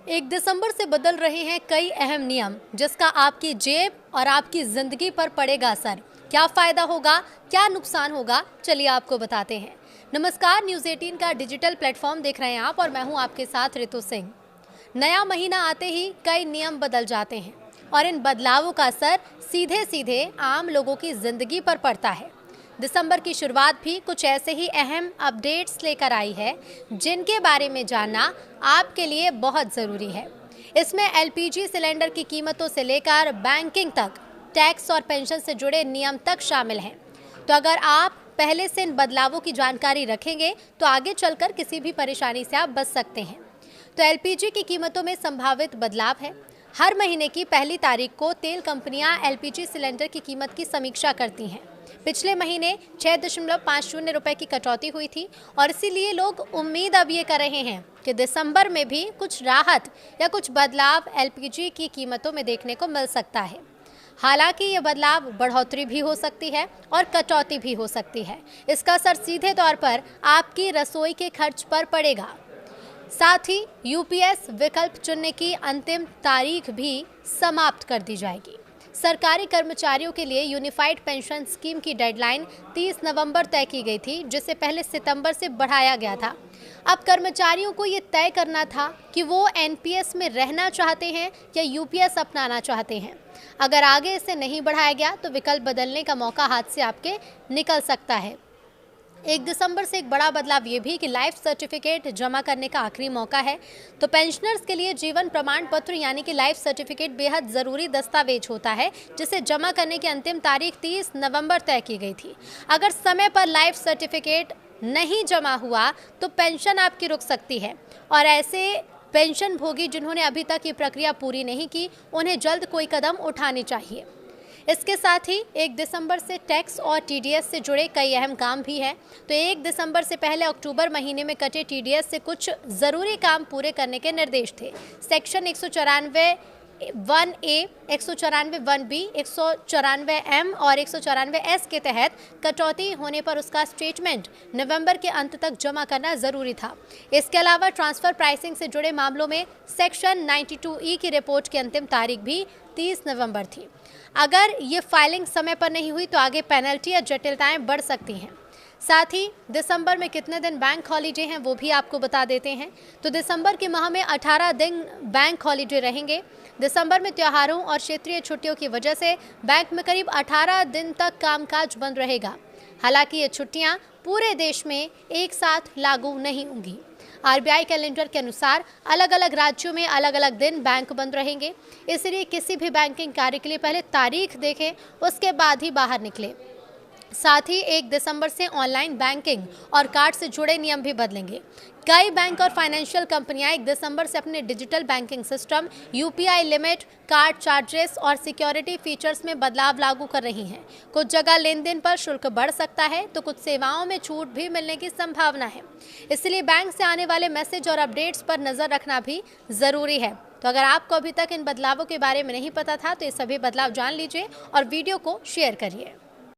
1 दिसंबर से बदल रहे हैं कई अहम नियम, जिसका आपकी जेब और आपकी जिंदगी पर पड़ेगा असर। क्या फायदा होगा, क्या नुकसान होगा, चलिए आपको बताते हैं। नमस्कार, न्यूज़ 18 का डिजिटल प्लेटफॉर्म देख रहे हैं आप और मैं हूं आपके साथ ऋतु सिंह। नया महीना आते ही कई नियम बदल जाते हैं और इन बदलावों का असर सीधे सीधे आम लोगों की जिंदगी पर पड़ता है। दिसंबर की शुरुआत भी कुछ ऐसे ही अहम अपडेट्स लेकर आई है, जिनके बारे में जानना आपके लिए बहुत ज़रूरी है। इसमें एलपीजी सिलेंडर की कीमतों से लेकर बैंकिंग तक, टैक्स और पेंशन से जुड़े नियम तक शामिल हैं। तो अगर आप पहले से इन बदलावों की जानकारी रखेंगे तो आगे चलकर किसी भी परेशानी से आप बच सकते हैं। तो एलपीजी की कीमतों में संभावित बदलाव है। हर महीने की पहली तारीख को तेल कंपनियां एलपीजी सिलेंडर की कीमत की समीक्षा करती हैं। पिछले महीने 6.50 रुपए की कटौती हुई थी और इसीलिए लोग उम्मीद अब ये कर रहे हैं कि दिसंबर में भी कुछ राहत या कुछ बदलाव एलपीजी की कीमतों में देखने को मिल सकता है। हालांकि ये बदलाव बढ़ोतरी भी हो सकती है और कटौती भी हो सकती है। इसका असर सीधे तौर पर आपकी रसोई के खर्च पर पड़ेगा। साथ ही यूपीएस विकल्प चुनने की अंतिम तारीख भी समाप्त कर दी जाएगी। सरकारी कर्मचारियों के लिए यूनिफाइड पेंशन स्कीम की डेडलाइन 30 नवंबर तय की गई थी, जिसे पहले सितंबर से बढ़ाया गया था। अब कर्मचारियों को ये तय करना था कि वो एनपीएस में रहना चाहते हैं या यूपीएस अपनाना चाहते हैं। अगर आगे इसे नहीं बढ़ाया गया तो विकल्प बदलने का मौका हाथ से आपके निकल सकता है। 1 दिसंबर से एक बड़ा बदलाव ये भी कि लाइफ सर्टिफिकेट जमा करने का आखिरी मौका है। तो पेंशनर्स के लिए जीवन प्रमाण पत्र यानी कि लाइफ सर्टिफिकेट बेहद ज़रूरी दस्तावेज होता है, जिसे जमा करने की अंतिम तारीख 30 नवंबर तय की गई थी। अगर समय पर लाइफ सर्टिफिकेट नहीं जमा हुआ तो पेंशन आपकी रुक सकती है और ऐसे पेंशन भोगी जिन्होंने अभी तक ये प्रक्रिया पूरी नहीं की, उन्हें जल्द कोई कदम उठाने चाहिए। इसके साथ ही 1 दिसंबर से टैक्स और टीडीएस से जुड़े कई अहम काम भी हैं। तो 1 दिसंबर से पहले अक्टूबर महीने में कटे टीडीएस से कुछ ज़रूरी काम पूरे करने के निर्देश थे। सेक्शन 194(1)(a), 194(1)(b), 194(m) और 194(s) के तहत कटौती होने पर उसका स्टेटमेंट नवंबर के अंत तक जमा करना ज़रूरी था। इसके अलावा ट्रांसफ़र प्राइसिंग से जुड़े मामलों में सेक्शन 92E की रिपोर्ट की अंतिम तारीख भी 30 नवंबर थी। अगर ये फाइलिंग समय पर नहीं हुई तो आगे पेनल्टी या जटिलताएं बढ़ सकती हैं। साथ ही दिसंबर में कितने दिन बैंक हॉलीडे हैं वो भी आपको बता देते हैं। तो दिसंबर के माह में 18 दिन बैंक हॉलीडे रहेंगे। दिसंबर में त्योहारों और क्षेत्रीय छुट्टियों की वजह से बैंक में करीब 18 दिन तक कामकाज बंद रहेगा। हालांकि ये छुट्टियां पूरे देश में एक साथ लागू नहीं होंगी। आरबीआई कैलेंडर के अनुसार अलग अलग राज्यों में अलग अलग दिन बैंक बंद रहेंगे, इसलिए किसी भी बैंकिंग कार्य के लिए पहले तारीख देखें, उसके बाद ही बाहर निकलें। साथ ही 1 दिसंबर से ऑनलाइन बैंकिंग और कार्ड से जुड़े नियम भी बदलेंगे। कई बैंक और फाइनेंशियल कंपनियां 1 दिसंबर से अपने digital banking system, UPI limit, card charges और सिक्योरिटी फीचर्स में बदलाव लागू कर रही हैं। कुछ जगह लेन देन पर शुल्क बढ़ सकता है तो कुछ सेवाओं में छूट भी मिलने की संभावना है। इसलिए बैंक से आने वाले मैसेज और अपडेट्स पर नज़र रखना भी ज़रूरी है। तो अगर आपको अभी तक इन बदलावों के बारे में नहीं पता था तो ये सभी बदलाव जान लीजिए और वीडियो को शेयर करिए।